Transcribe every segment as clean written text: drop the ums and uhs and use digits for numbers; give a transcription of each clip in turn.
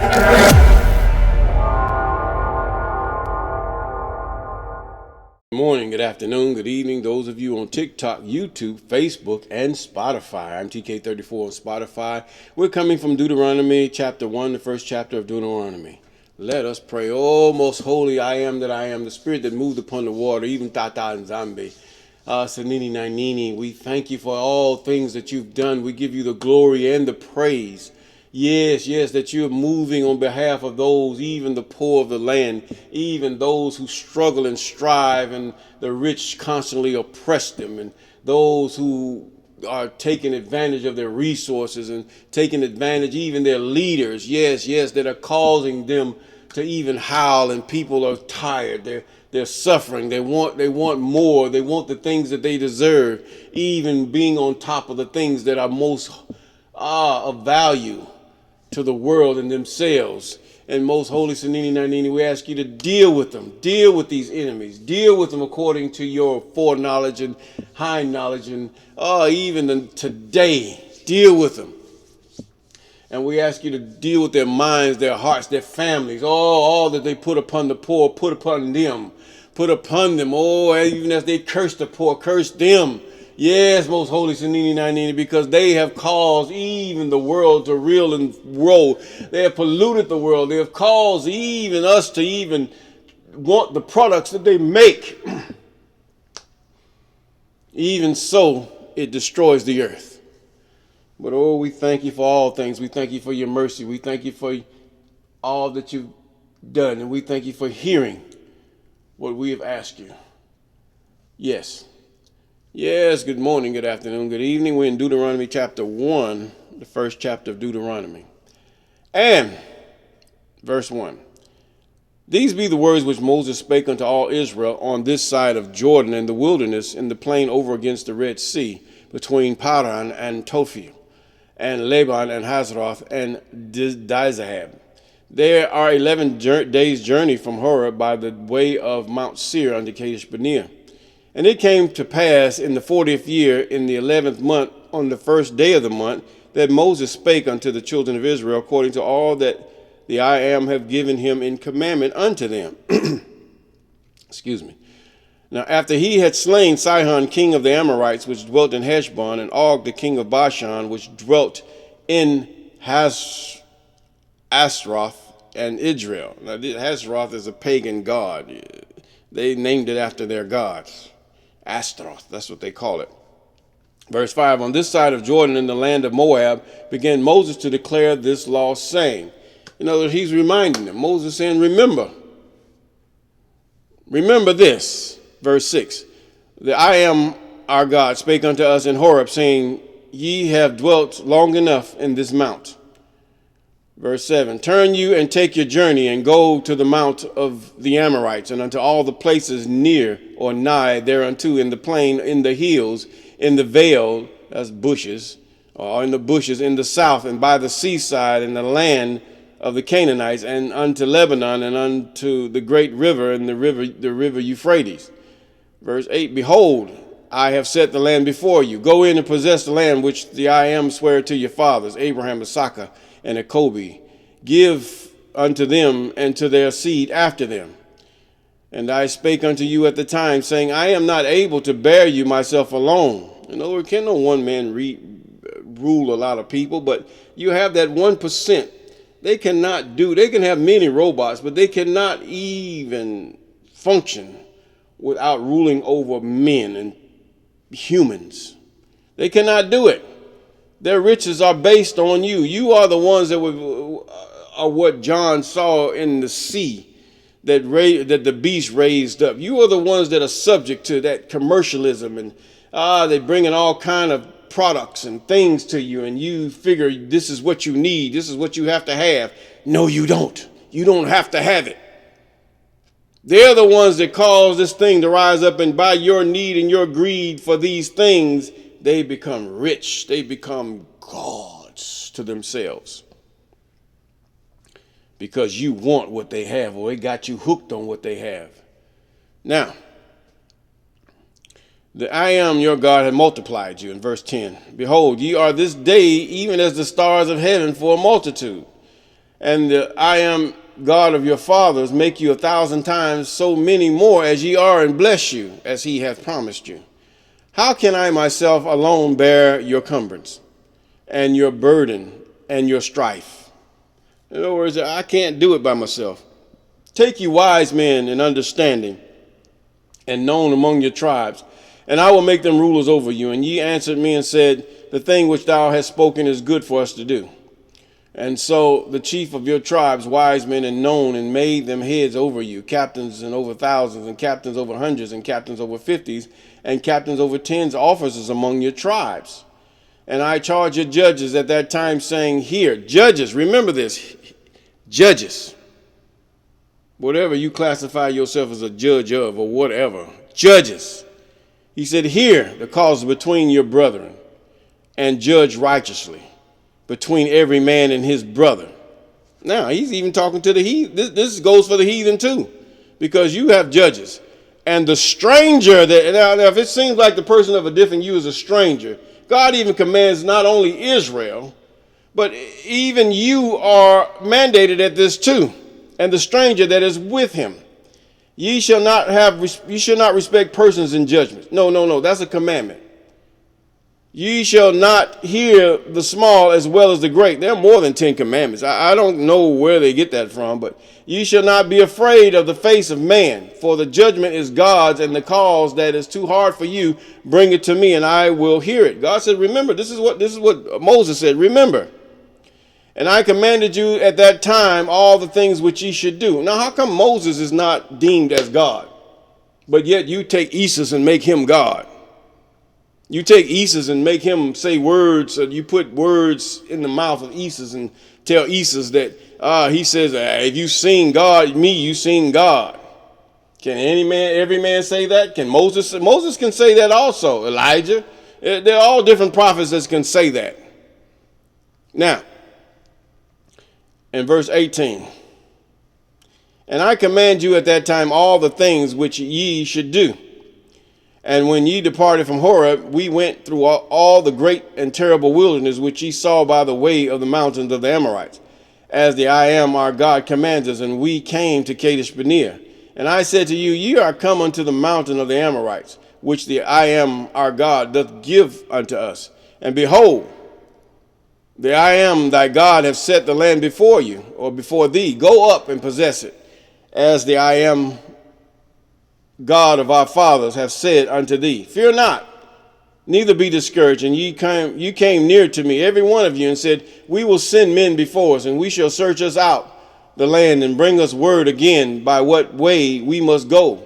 Good morning, good afternoon, good evening, those of you on TikTok, YouTube, Facebook, and Spotify. I'm TK34 on Spotify. We're coming from Deuteronomy Chapter 1, the first chapter of Deuteronomy. Let us pray. Oh, most holy I am that I am, the spirit that moved upon the water, even Tata and Zambi. Sanini Nainini, we thank you for all things that you've done. We give you the glory and the praise. Yes, that you're moving on behalf of those, even the poor of the land, even those who struggle and strive, and the rich constantly oppress them, and those who are taking advantage of their resources and taking advantage, even their leaders, yes, that are causing them to even howl, and people are tired. They're suffering. They want more. They want the things that they deserve, even being on top of the things that are most of value to the world and themselves. And most holy Sanini Nanini, we ask you to deal with them, deal with these enemies, deal with them according to your foreknowledge and high knowledge, and even today, deal with them. And we ask you to deal with their minds, their hearts, their families, all that they put upon the poor, put upon them. Oh, even as they curse the poor, curse them. Yes, most holy Sanini Nanini, because they have caused even the world to reel and roll. They have polluted the world. They have caused even us to even want the products that they make. Even so, it destroys the earth. But oh, we thank you for all things. We thank you for your mercy. We thank you for all that you've done. And we thank you for hearing what we have asked you. Yes, good morning, good afternoon, good evening. We're in Deuteronomy chapter 1, the first chapter of Deuteronomy. And verse 1. These be the words which Moses spake unto all Israel on this side of Jordan in the wilderness, in the plain over against the Red Sea, between Paran and Tophel, and Laban and Hazeroth and Dizahab. There are 11 days' journey from Horeb by the way of Mount Seir unto Kadesh Barnea. And it came to pass in the 40th year, in the 11th month, on the first day of the month, that Moses spake unto the children of Israel according to all that the I Am have given him in commandment unto them. Excuse me. Now after he had slain Sihon king of the Amorites, which dwelt in Heshbon, and Og the king of Bashan, which dwelt in Ashtaroth and Idril. Now Ashtaroth is a pagan god. They named it after their gods. Ashtaroth, that's what they call it. Verse 5, on this side of Jordan in the land of Moab began Moses to declare this law, saying, in other words, he's reminding them. Moses saying, remember this. Verse 6, the I Am our God spake unto us in Horeb, saying, ye have dwelt long enough in this mount. Verse 7, turn you and take your journey and go to the mount of the Amorites and unto all the places near or nigh thereunto, in the plain, in the hills, in the vale, that's bushes, or in the bushes, in the south, and by the seaside, in the land of the Canaanites, and unto Lebanon, and unto the great river, and the river Euphrates. Verse 8, behold, I have set the land before you. Go in and possess the land which the I Am sware to your fathers, Abraham, Isaac, and Acob. Give unto them and to their seed after them. And I spake unto you at the time, saying, I am not able to bear you myself alone. In other words, can no one man rule a lot of people? But you have that 1%. They can have many robots, but they cannot even function without ruling over men and humans. They cannot do it. Their riches are based on you. You are the ones that are what John saw in the sea that the beast raised up. You are the ones that are subject to that commercialism, and they bringing all kind of products and things to you, and you figure this is what you need. This is what you have to have. No, you don't. You don't have to have it. They're the ones that cause this thing to rise up, and by your need and your greed for these things, they become rich. They become gods to themselves. Because you want what they have, or they got you hooked on what they have. Now, the I Am your God had multiplied you in verse 10. Behold, ye are this day even as the stars of heaven for a multitude. and the I am God of your fathers make you 1,000 times so many more as ye are, and bless you as he hath promised you. How can I myself alone bear your cumbrance and your burden and your strife? In other words, I can't do it by myself. Take you wise men and understanding and known among your tribes, and I will make them rulers over you. And ye answered me and said, the thing which thou hast spoken is good for us to do. And so the chief of your tribes, wise men and known, and made them heads over you, captains and over thousands, and captains over hundreds, and captains over fifties, and captains over tens, officers among your tribes. And I charge your judges at that time, saying, here, judges, remember this, judges, whatever you classify yourself as a judge of or whatever, judges. He said, hear the cause between your brethren, and judge righteously between every man and his brother. Now, he's even talking to the heathen. This goes for the heathen too, because you have judges. And the stranger, now if it seems like the person of a different hue is a stranger, God even commands not only Israel, but even you are mandated at this too, and the stranger that is with him. You shall not respect persons in judgment. No, that's a commandment. Ye shall not hear the small as well as the great. There are more than 10 commandments. I don't know where they get that from, but ye shall not be afraid of the face of man, for the judgment is God's, and the cause that is too hard for you, bring it to me, and I will hear it. God said, remember, this is what Moses said, remember. And I commanded you at that time all the things which ye should do. Now, how come Moses is not deemed as God, but yet you take Isis and make him God? You take Isis and make him say words, or you put words in the mouth of Isis and tell Isis that he says, if you seen God, me, you seen God. Can every man say that? Can Moses? Moses can say that also. Elijah. They're all different prophets that can say that. Now, in verse 18, and I command you at that time all the things which ye should do. And when ye departed from Horeb, we went through all the great and terrible wilderness which ye saw by the way of the mountains of the Amorites, as the I am our God commands us, and we came to Kadesh Barnea. And I said to you, ye are come unto the mountain of the Amorites, which the I am our God doth give unto us. And behold, the I am thy God have set the land before you, or before thee. Go up and possess it, as the I am God of our fathers have said unto thee. Fear not, neither be discouraged. And you came near to me, every one of you, and said, we will send men before us, and we shall search us out the land, and bring us word again by what way we must go,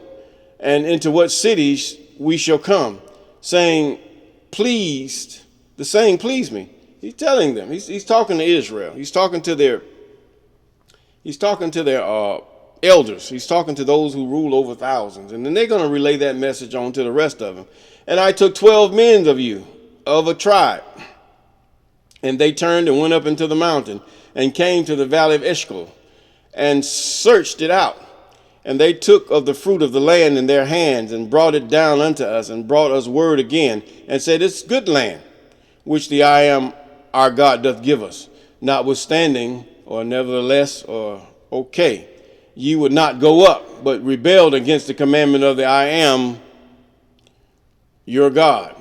and into what cities we shall come, saying, pleased, the saying pleased me. He's telling them, he's talking to Israel. He's talking to their elders. He's talking to those who rule over thousands. And then they're going to relay that message on to the rest of them. And I took 12 men of you, of a tribe. And they turned and went up into the mountain, and came to the valley of Eshcol, and searched it out. And they took of the fruit of the land in their hands, and brought it down unto us, and brought us word again, and said, it's good land, which the I am our God doth give us. Notwithstanding, or nevertheless, or okay, ye would not go up, but rebelled against the commandment of the I am your God.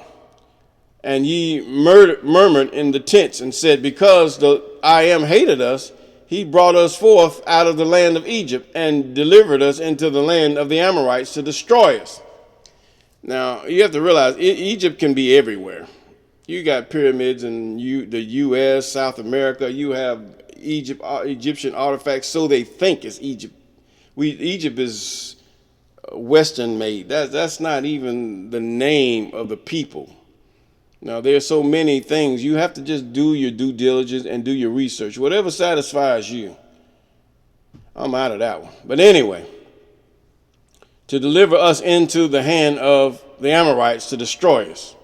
And ye murmured in the tents, and said, because the I am hated us, he brought us forth out of the land of Egypt, and delivered us into the land of the Amorites to destroy us. Now, you have to realize, Egypt can be everywhere. You got pyramids in the U.S., South America. You have Egyptian artifacts, so they think it's Egypt. Egypt is Western made. That's not even the name of the people. Now, there are so many things. You have to just do your due diligence and do your research. Whatever satisfies you. I'm out of that one. But anyway, to deliver us into the hand of the Amorites to destroy us.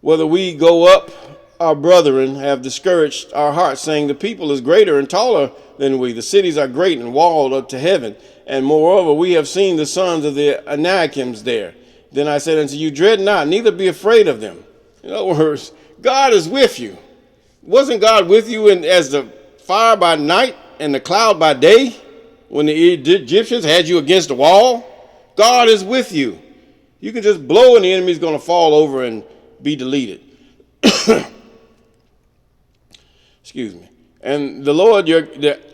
Whether we go up, our brethren have discouraged our hearts, saying, the people is greater and taller than we. The cities are great and walled up to heaven. And moreover, we have seen the sons of the Anakims there. Then I said unto you, dread not, neither be afraid of them. In other words, God is with you. Wasn't God with you as the fire by night and the cloud by day, when the Egyptians had you against the wall, God is with you. You can just blow and the enemy's going to fall over and be deleted. Excuse me. And the Lord,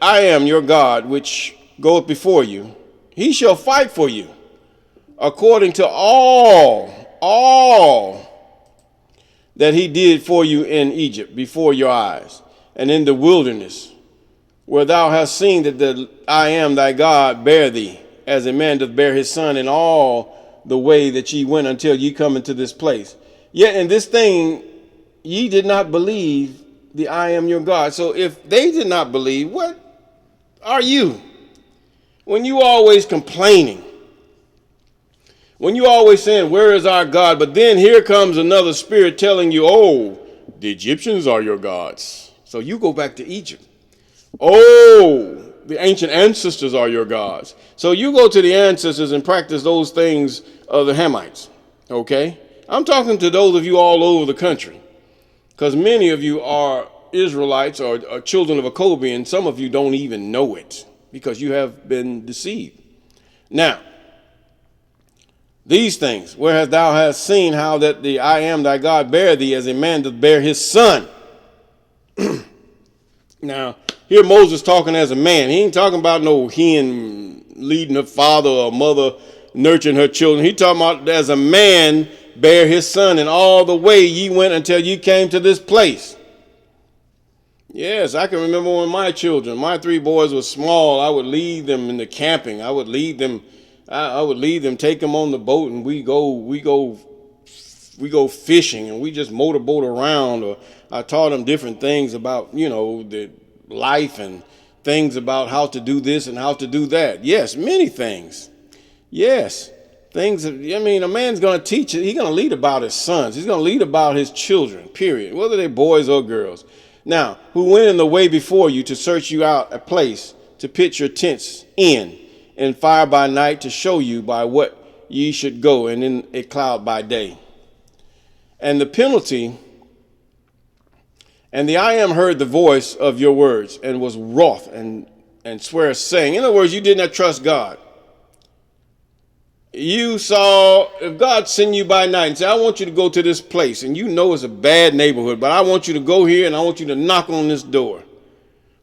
I am your God, which goeth before you. He shall fight for you according to all that he did for you in Egypt before your eyes and in the wilderness, where thou hast seen that I am thy God bear thee, as a man doth bear his son, in all the way that ye went until ye come into this place. Yet in this thing ye did not believe the I am your God. So if they did not believe, what are you? When you always complaining, when you always saying, where is our God? But then here comes another spirit telling you, oh, the Egyptians are your gods. So you go back to Egypt. Oh, the ancient ancestors are your gods. So you go to the ancestors and practice those things of the Hamites. Okay? I'm talking to those of you all over the country, because many of you are Israelites or children of Acob, and some of you don't even know it because you have been deceived. Now, these things, whereas thou hast seen how that the I am thy God bear thee, as a man doth bear his son. Now, here Moses talking as a man. He ain't talking about no hen leading her father or mother nurturing her children. He talking about as a man bear his son, and all the way ye went until you came to this place. Yes, I can remember when my 3 boys were small, I would lead them into camping. I would lead them, take them on the boat, and we go fishing, and we just motorboat around. Or I taught them different things about, the life and things about how to do this and how to do that. Yes, many things. Yes, things. A man's going to teach it. He's going to lead about his sons. He's going to lead about his children, period, whether they're boys or girls. Now, who went in the way before you to search you out a place to pitch your tents in, and fire by night to show you by what ye should go, and in a cloud by day. And the penalty, and the I am heard the voice of your words, and was wroth and swear, saying, in other words, you did not trust God. You saw, if God send you by night and say, I want you to go to this place, and you know it's a bad neighborhood, but I want you to go here and I want you to knock on this door.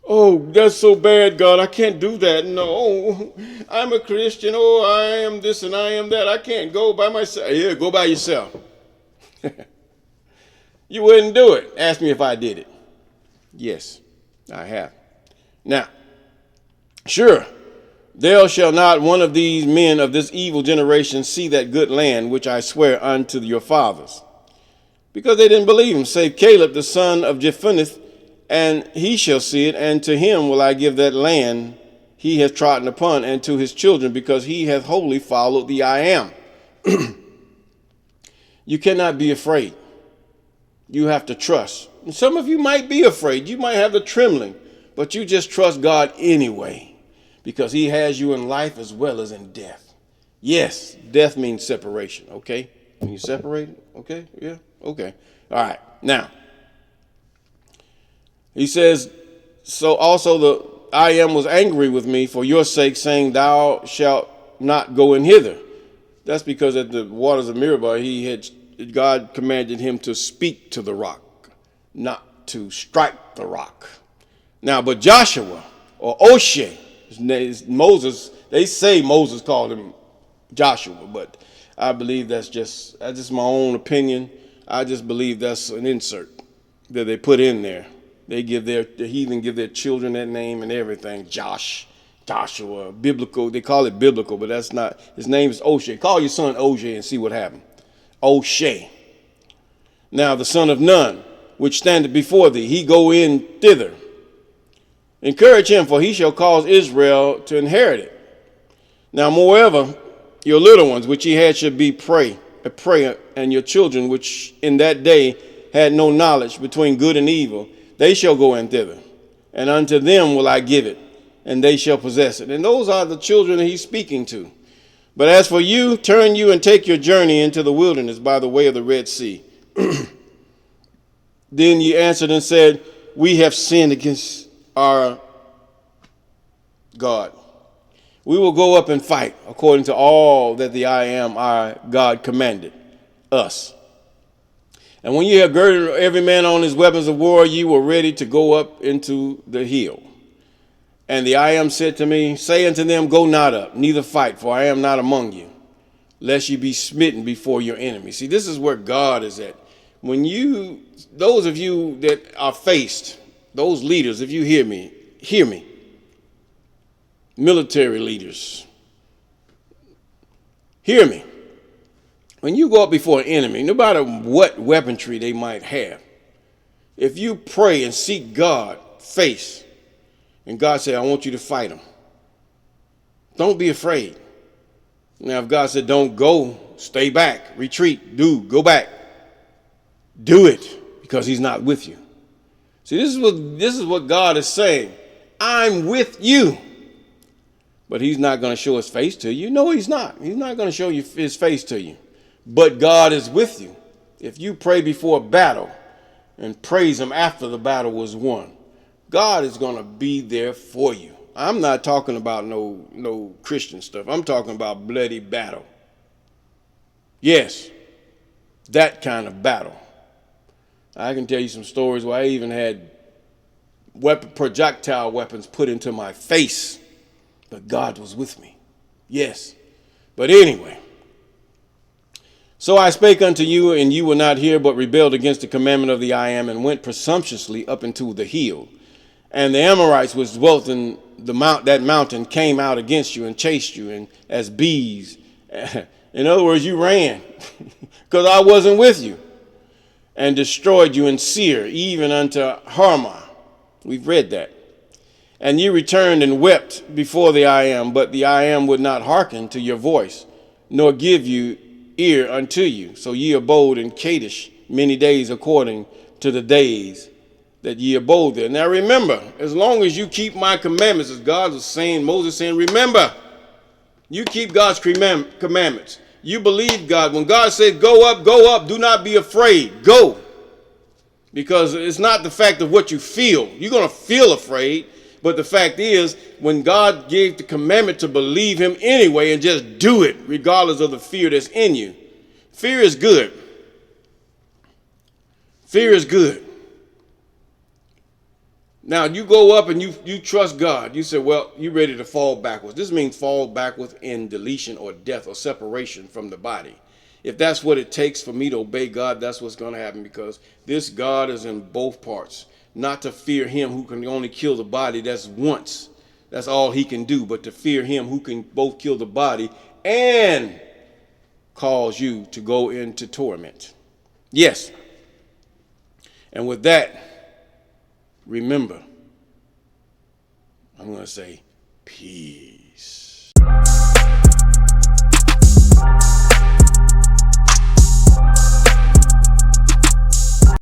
Oh, that's so bad, God. I can't do that. No, I'm a Christian. Oh, I am this and I am that. I can't go by myself. Yeah, go by yourself. You wouldn't do it. Ask me if I did it. Yes, I have. Now, sure, there shall not one of these men of this evil generation see that good land which I swear unto your fathers, because they didn't believe him, save Caleb the son of Jephunneh, and he shall see it, and to him will I give that land he hath trodden upon, and to his children, because he hath wholly followed the I am. You cannot be afraid. You have to trust. And some of you might be afraid. You might have the trembling, but you just trust God anyway, because he has you in life as well as in death. Yes, death means separation, okay? When you separated, okay? Yeah, okay. All right, now, he says, so also the I am was angry with me for your sake, saying, thou shalt not go in hither. That's because at the waters of Meribah, God commanded him to speak to the rock, not to strike the rock. Now, but Joshua, or Oshe, his name is Moses, they say Moses called him Joshua, but I believe that's just my own opinion. I just believe that's an insert that they put in there. The heathen give their children that name and everything. Joshua, biblical. They call it biblical, but that's not. His name is Oshe. Call your son Oshe and see what happened. Oshe. Now the son of Nun, which standeth before thee, he go in thither. Encourage him, for he shall cause Israel to inherit it. Now, moreover, your little ones, which ye had, should be a prey, and your children, which in that day had no knowledge between good and evil, they shall go in thither, and unto them will I give it, and they shall possess it. And those are the children that he's speaking to. But as for you, turn you and take your journey into the wilderness by the way of the Red Sea. Then ye answered and said, we have sinned against our God. We will go up and fight according to all that the I am our God commanded us. And when you have girded every man on his weapons of war, ye were ready to go up into the hill. And the I am said to me, say unto them, go not up, neither fight, for I am not among you, lest ye be smitten before your enemies. See, this is where God is at. When those of you that are faced, those leaders, if you hear me, military leaders, hear me. When you go up before an enemy, no matter what weaponry they might have, if you pray and seek God face, and God said, I want you to fight them, don't be afraid. Now, if God said, don't go, stay back, retreat, go back, do it, because he's not with you. See, this is what God is saying. I'm with you. But he's not going to show his face to you. No, he's not. He's not going to show you his face to you. But God is with you. If you pray before a battle and praise him after the battle was won, God is going to be there for you. I'm not talking about no Christian stuff. I'm talking about bloody battle. Yes, that kind of battle. I can tell you some stories where I even had projectile weapons put into my face, but God was with me. Yes. But anyway, so I spake unto you, and you will not hear, but rebelled against the commandment of the I am, and went presumptuously up into the hill. And the Amorites which dwelt in that mountain came out against you and chased you, and as bees. In other words, you ran because I wasn't with you, and destroyed you in Seir, even unto Hormah. We've read that. And ye returned and wept before the I am, but the I am would not hearken to your voice, nor give you ear unto you. So ye abode in Kadesh many days according to the days that ye abode there. Now remember, as long as you keep my commandments, as God was saying, Moses saying, remember, you keep God's commandments. You believe God. When God said, go up, do not be afraid. Go. Because it's not the fact of what you feel. You're going to feel afraid. But the fact is, when God gave the commandment to believe him anyway and just do it, regardless of the fear that's in you. Fear is good. Fear is good. Now, you go up and you trust God. You say, well, you're ready to fall backwards. This means fall backwards in deletion or death or separation from the body. If that's what it takes for me to obey God, that's what's going to happen, because this God is in both parts. Not to fear him who can only kill the body, that's once. That's all he can do. But to fear him who can both kill the body and cause you to go into torment. Yes. And with that, remember, I'm going to say peace.